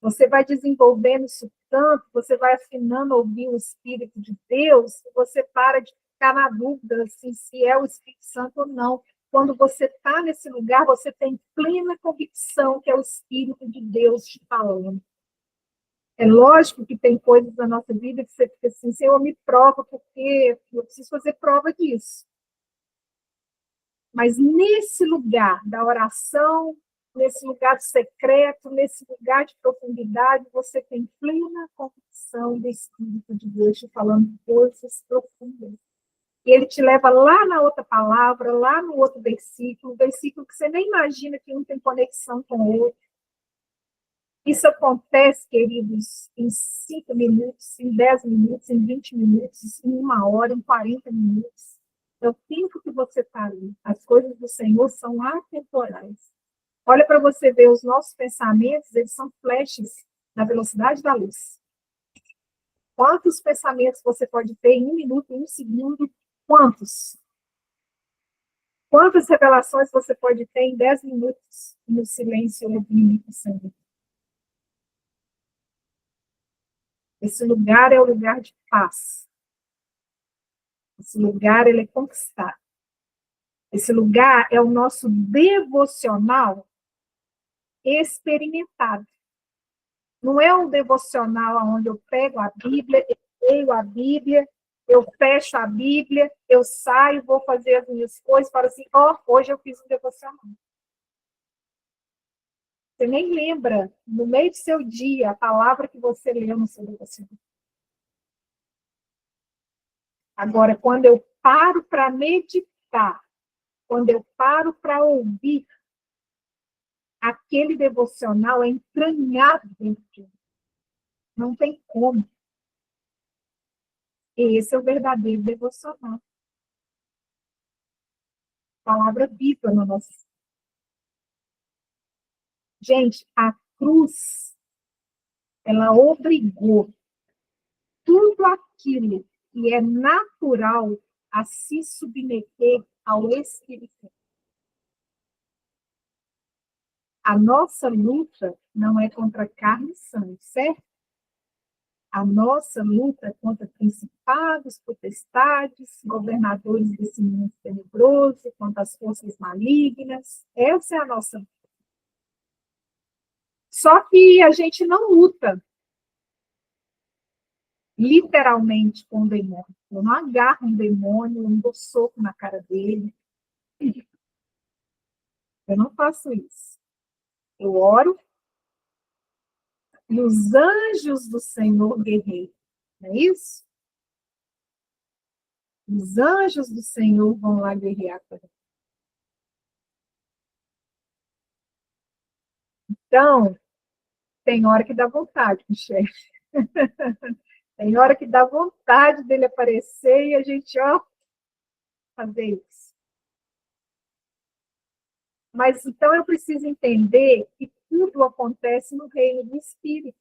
Você vai desenvolvendo isso tanto, você vai afinando ouvir o Espírito de Deus, que você para de ficar na dúvida assim, se é o Espírito Santo ou não. Quando você está nesse lugar, você tem plena convicção que é o Espírito de Deus te falando. É lógico que tem coisas na nossa vida que você fica assim, Senhor, me prova, porque eu preciso fazer prova disso. Mas nesse lugar da oração, nesse lugar secreto, nesse lugar de profundidade, você tem plena convicção do Espírito de Deus te falando coisas profundas. E ele te leva lá na outra palavra, lá no outro versículo, um versículo que você nem imagina que um tem conexão com o outro. Isso acontece, queridos, em 5 minutos, em 10 minutos, em 20 minutos, em 1 hora, em 40 minutos. É o tempo que você está ali. As coisas do Senhor são atemporais. Olha para você ver, os nossos pensamentos, eles são flashes na velocidade da luz. Quantos pensamentos você pode ter em 1 minuto, em 1 segundo? Quantos? Quantas revelações você pode ter em 10 minutos no silêncio ouvindo o Senhor? Esse lugar é o lugar de paz. Esse lugar, ele é conquistado. Esse lugar é o nosso devocional experimentado. Não é um devocional onde eu pego a Bíblia, eu leio a Bíblia, eu fecho a Bíblia, eu saio, vou fazer as minhas coisas, falo assim, hoje eu fiz um devocional. Você nem lembra, no meio do seu dia, a palavra que você leu no seu devocional. Agora, quando eu paro para meditar, quando eu paro para ouvir, aquele devocional é entranhado dentro de mim. Não tem como. Esse é o verdadeiro devocional. Palavra viva no nosso. Gente, a cruz, ela obrigou tudo aquilo que é natural a se submeter ao Espírito. A nossa luta não é contra carne e sangue, certo? A nossa luta é contra principados, potestades, governadores desse mundo tenebroso, contra as forças malignas. Essa é a nossa luta. Só que a gente não luta literalmente com o demônio. Eu não agarro um demônio, eu não dou soco na cara dele. Eu não faço isso. Eu oro e os anjos do Senhor guerreiam. Não é isso? Os anjos do Senhor vão lá guerrear com ele. Então, tem hora que dá vontade, Michele. Tem hora que dá vontade dele aparecer e a gente, ó, fazer isso. Mas então eu preciso entender que tudo acontece no reino do Espírito.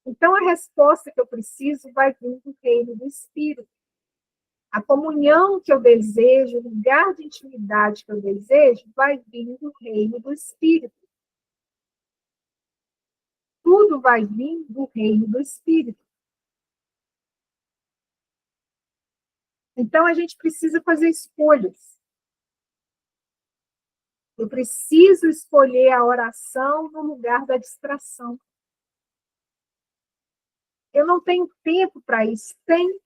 Então a resposta que eu preciso vai vir do reino do Espírito. A comunhão que eu desejo, o lugar de intimidade que eu desejo, vai vir do reino do Espírito. Tudo vai vir do reino do Espírito. Então a gente precisa fazer escolhas. Eu preciso escolher a oração no lugar da distração. Eu não tenho tempo para isso. Tem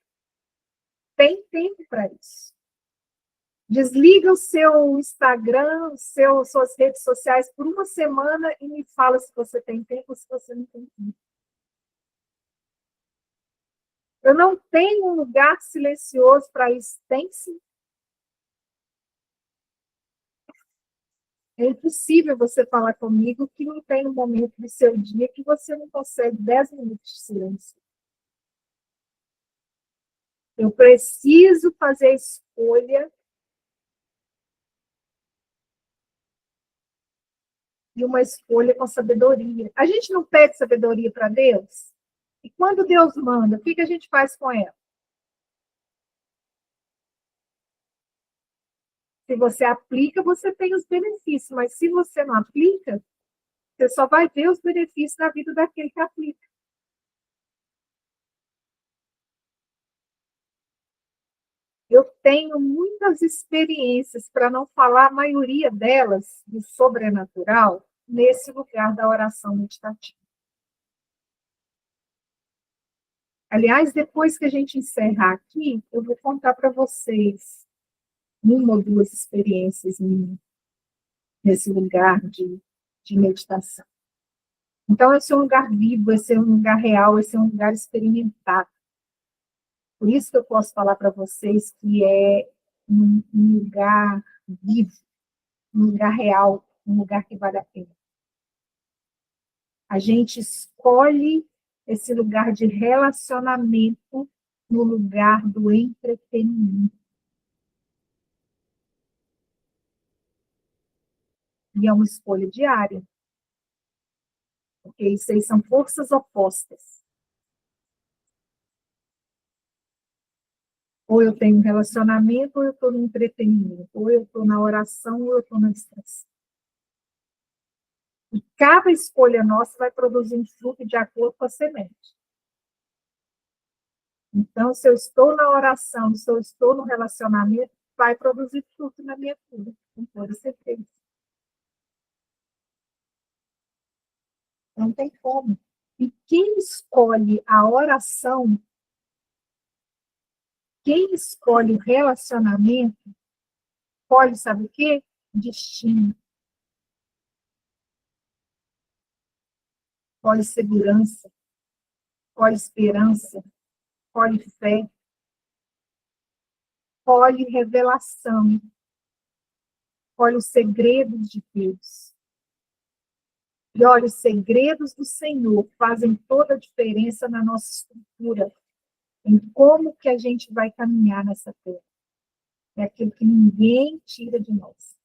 tempo para isso. Desliga o seu Instagram, suas redes sociais por uma semana e me fala se você tem tempo ou se você não tem tempo. Eu não tenho um lugar silencioso para isso. Tem sim. É impossível você falar comigo que não tem um momento do seu dia que você não consegue 10 minutos de silêncio. Eu preciso fazer a escolha e uma escolha com sabedoria. A gente não pede sabedoria para Deus? E quando Deus manda, o que a gente faz com ela? Se você aplica, você tem os benefícios, mas se você não aplica, você só vai ver os benefícios na vida daquele que aplica. Eu tenho muitas experiências, para não falar a maioria delas, do sobrenatural, nesse lugar da oração meditativa. Aliás, depois que a gente encerrar aqui, eu vou contar para vocês uma ou duas experiências minhas nesse lugar de meditação. Então, esse é um lugar vivo, esse é um lugar real, esse é um lugar experimentado. Por isso que eu posso falar para vocês que é um lugar vivo, um lugar real, um lugar que vale a pena. A gente escolhe esse lugar de relacionamento no lugar do entretenimento. E é uma escolha diária. Porque isso aí são forças opostas. Ou eu tenho um relacionamento, ou eu estou no entretenimento. Ou eu estou na oração, ou eu estou na distração. E cada escolha nossa vai produzir um fruto de acordo com a semente. Então, se eu estou na oração, se eu estou no relacionamento, vai produzir fruto na minha vida, com toda certeza. Não tem como. E quem escolhe a oração, quem escolhe o relacionamento, escolhe, sabe o quê? Destino. Escolhe segurança, escolhe esperança, escolhe fé, escolhe revelação. escolhe os segredos de Deus. E olha, os segredos do Senhor fazem toda a diferença na nossa estrutura, em como que a gente vai caminhar nessa terra. É aquilo que ninguém tira de nós.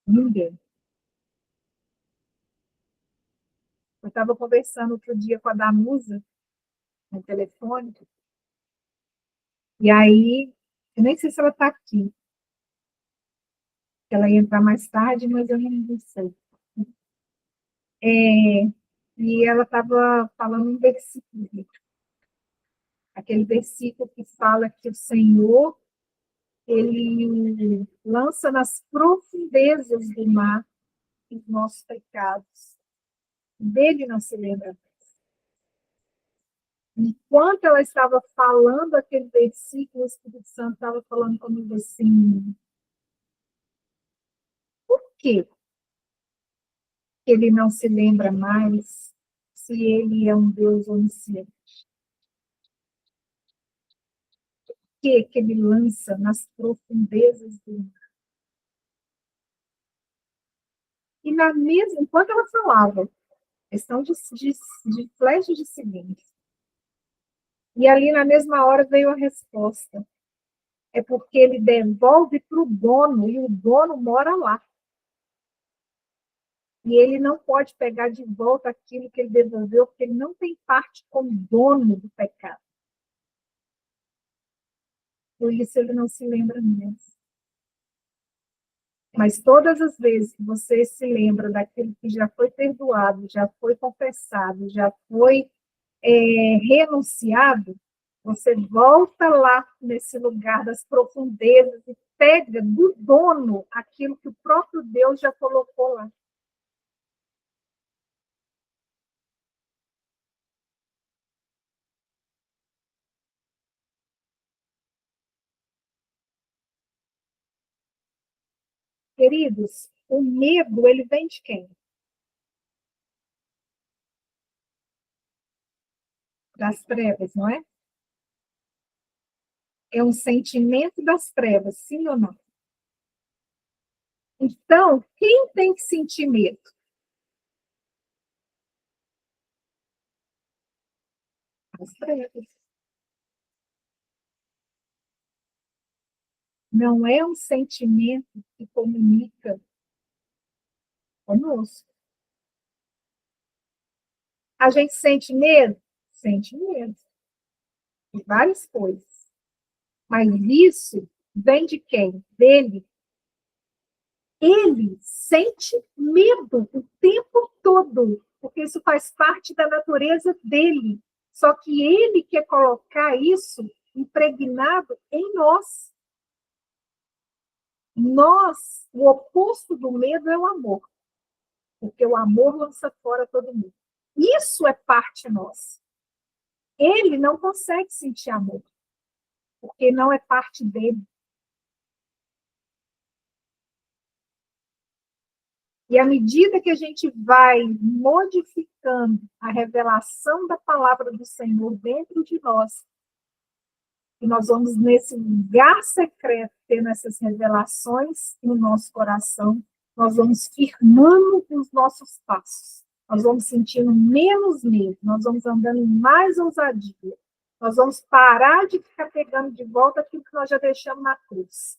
Ninguém. Eu estava conversando outro dia com a Danusa, no telefone, e aí, eu nem sei se ela está aqui, ela ia entrar mais tarde, mas eu não sei. É, e ela estava falando um versículo, aquele versículo que fala que o Senhor, ele lança nas profundezas do mar os nossos pecados. Dele não se lembra. Enquanto ela estava falando aquele versículo, o Espírito Santo estava falando comigo assim, por quê que ele não se lembra mais se ele é um Deus onisciente? Que ele lança nas profundezas do mar? E na mesma, enquanto ela falava, questão de flash de segundos, e ali na mesma hora veio a resposta. É porque ele devolve para o dono, e o dono mora lá. E ele não pode pegar de volta aquilo que ele devolveu, porque ele não tem parte como dono do pecado. Por isso ele não se lembra mesmo. Mas todas as vezes que você se lembra daquilo que já foi perdoado, já foi confessado, já foi renunciado, você volta lá nesse lugar das profundezas e pega do dono aquilo que o próprio Deus já colocou lá. Queridos, o medo, ele vem de quem? Das trevas, não é? É um sentimento das trevas, sim ou não? Então, quem tem que sentir medo? As trevas. Não é um sentimento que comunica conosco. A gente sente medo? Sente medo de várias coisas. Mas isso vem de quem? Dele. Ele sente medo o tempo todo, porque isso faz parte da natureza dele. Só que ele quer colocar isso impregnado em nós. Nós, o oposto do medo é o amor, porque o amor lança fora todo mundo. Isso é parte nossa. Ele não consegue sentir amor, porque não é parte dele. E à medida que a gente vai modificando a revelação da palavra do Senhor dentro de nós, e nós vamos nesse lugar secreto tendo essas revelações no nosso coração, nós vamos firmando os nossos passos. Nós vamos sentindo menos medo, nós vamos andando em mais ousadia. Nós vamos parar de ficar pegando de volta aquilo que nós já deixamos na cruz.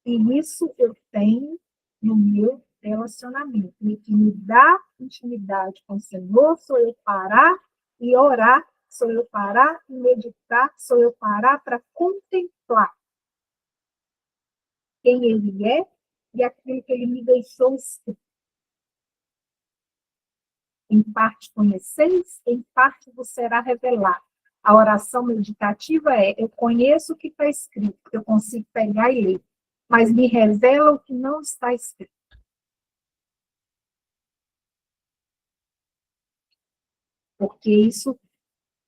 E isso eu tenho no meu relacionamento. E o que me dá intimidade com o Senhor sou eu parar e orar, sou eu parar e meditar, sou eu parar para contemplar quem Ele é e aquilo que Ele me deixou escrito. Em parte conheceis, em parte vos será revelado. A oração meditativa é: eu conheço o que está escrito, eu consigo pegar e ler, mas me revela o que não está escrito. Porque isso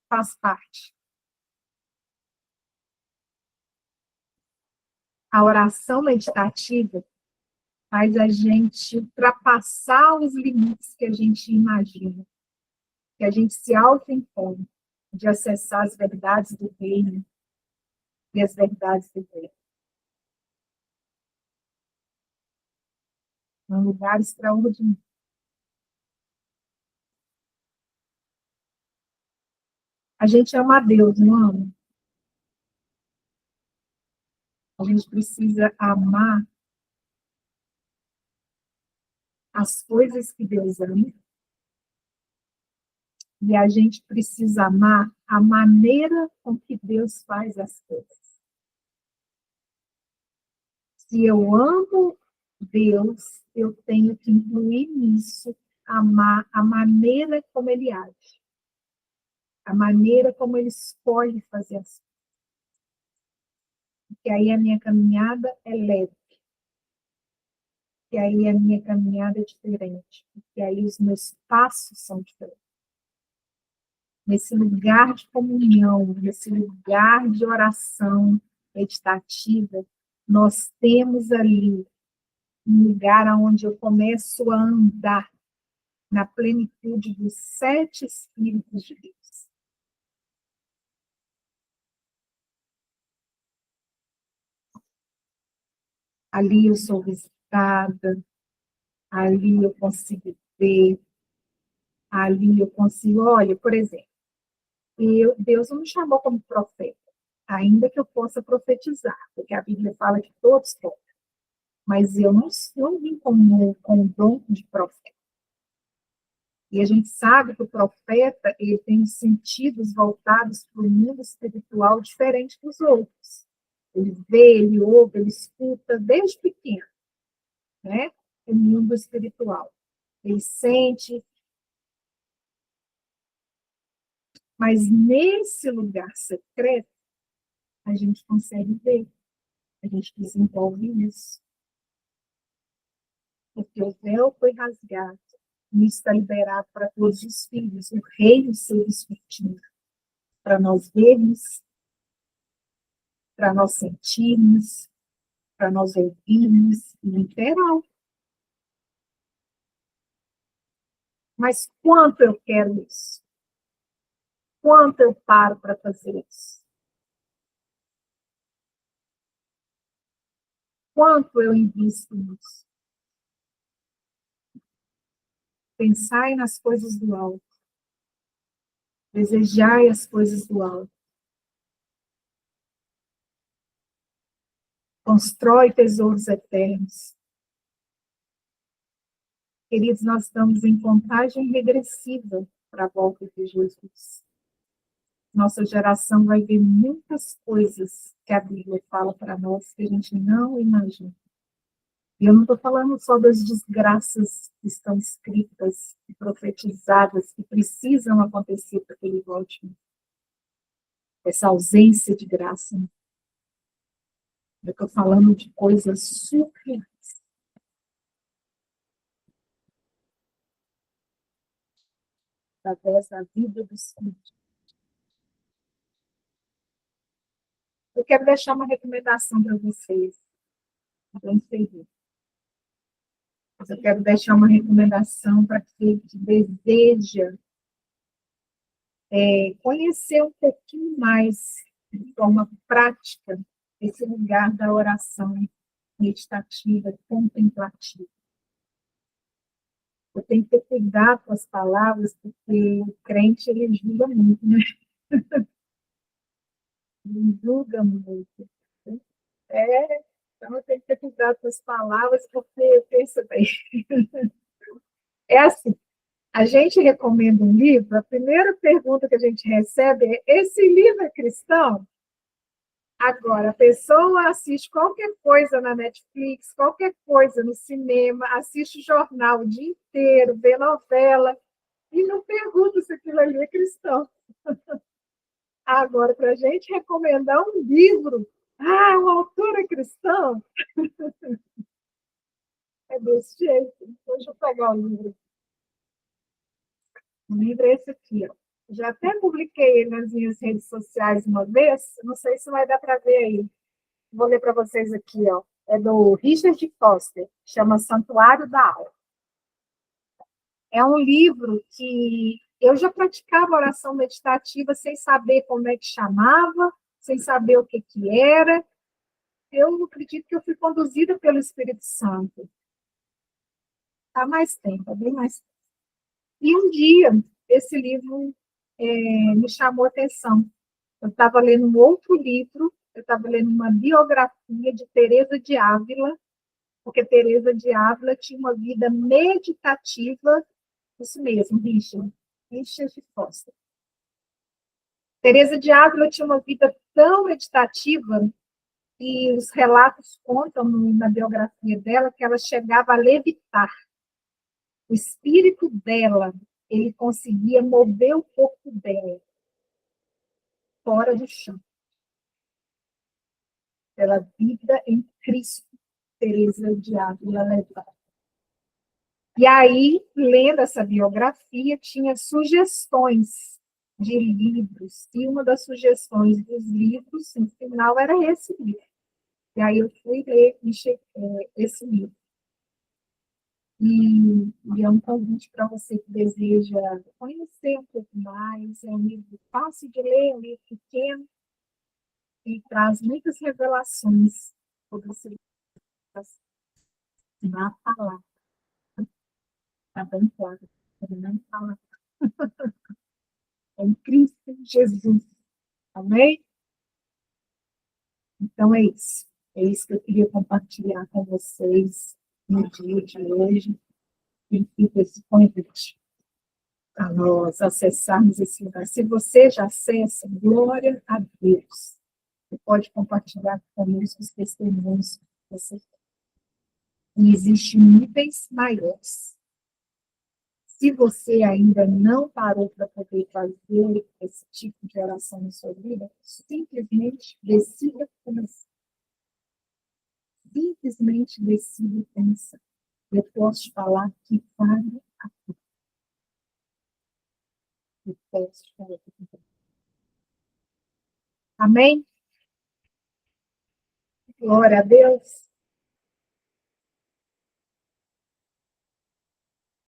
faz parte. A oração meditativa faz a gente ultrapassar os limites que a gente imagina, que a gente se auto-impõe. de acessar as verdades do reino e as verdades do reino. É um lugar extraordinário. A gente ama a Deus, não ama? A gente precisa amar as coisas que Deus ama, e a gente precisa amar a maneira com que Deus faz as coisas. Se eu amo Deus, eu tenho que incluir nisso amar a maneira como Ele age, a maneira como Ele escolhe fazer as coisas. Porque aí a minha caminhada é leve, porque aí a minha caminhada é diferente, porque aí os meus passos são diferentes. Nesse lugar de comunhão, nesse lugar de oração meditativa, nós temos ali um lugar onde eu começo a andar na plenitude dos 7 Espíritos de Deus. Ali eu sou visitada, ali eu consigo ver, ali eu consigo... Olha, por exemplo, Deus não me chamou como profeta, ainda que eu possa profetizar, porque a Bíblia fala que todos podem, mas eu não vim com o dom de profeta. E a gente sabe que o profeta ele tem sentidos voltados para o mundo espiritual diferente dos outros. Ele vê, ele ouve, ele escuta desde pequeno, né? O mundo espiritual. Ele sente, mas nesse lugar secreto, a gente consegue ver, a gente desenvolve isso. Porque o véu foi rasgado, e está liberado para todos os filhos, o reino ser discutido, para nós vermos, para nós sentirmos, para nós ouvirmos, literal. Mas quanto eu quero isso? Quanto eu paro para fazer isso? Quanto eu invisto nisso? Pensai nas coisas do alto. Desejai as coisas do alto. Constrói tesouros eternos. Queridos, nós estamos em contagem regressiva para a volta de Jesus. Nossa geração vai ver muitas coisas que a Bíblia fala para nós que a gente não imagina. E eu não estou falando só das desgraças que estão escritas e profetizadas, que precisam acontecer para que ele volte. Essa ausência de graça. Eu estou falando de coisas surreais. Através da vida dos filhos. Eu quero deixar uma recomendação para vocês. Bem feito. Mas eu quero deixar uma recomendação para aquele que deseja conhecer um pouquinho mais, de forma prática, esse lugar da oração meditativa, contemplativa. Eu tenho que ter cuidado com as palavras, porque o crente, ele julga muito, né? Ele julga muito. Então eu tenho que ter cuidado com as palavras, porque, pensa bem, é assim, a gente recomenda um livro, a primeira pergunta que a gente recebe é: esse livro é cristão? Agora, a pessoa assiste qualquer coisa na Netflix, qualquer coisa no cinema, assiste jornal o dia inteiro, vê novela, e não pergunta se aquilo ali é cristão. Agora, para a gente recomendar um livro, o autor é cristão? É desse jeito. Deixa eu pegar o livro. O livro é esse aqui, ó. Já até publiquei ele nas minhas redes sociais uma vez, não sei se vai dar para ver aí. Vou ler para vocês aqui, ó. É do Richard Foster, chama Santuário da Alma. É um livro que Eu já praticava oração meditativa sem saber como é que chamava, sem saber o que que era. Eu acredito que eu fui conduzida pelo Espírito Santo. Há mais tempo, há bem mais tempo. E um dia, esse livro me chamou a atenção. Eu estava lendo um outro livro, eu estava lendo uma biografia de Teresa de Ávila, porque Teresa de Ávila tinha uma vida meditativa, isso mesmo, Richard Foster. Teresa de Ávila tinha uma vida tão meditativa, e os relatos contam na biografia dela que ela chegava a levitar. O espírito dela, ele conseguia mover o corpo dela fora do chão. Pela vida em Cristo, Teresa de Ávila levava. E aí, lendo essa biografia, tinha sugestões de livros, e uma das sugestões dos livros, no final, era esse livro. E aí eu fui ler esse livro. E é um convite para você que deseja conhecer um pouco mais. É um livro fácil de ler, um livro pequeno, e traz muitas revelações sobre a palavra. Está bem claro. Não fala. É em Cristo Jesus. Amém? Então é isso. É isso que eu queria compartilhar com vocês no dia de hoje. E fica esse convite para nós acessarmos esse lugar. Se você já acessa, glória a Deus. Você pode compartilhar conosco os testemunhos que você tem. E existem níveis maiores. Se você ainda não parou para poder fazer esse tipo de oração na sua vida, simplesmente decida começar. Simplesmente decida começar. Eu posso te falar que vale a pena. Eu posso te falar que vale a pena. Amém? Glória a Deus.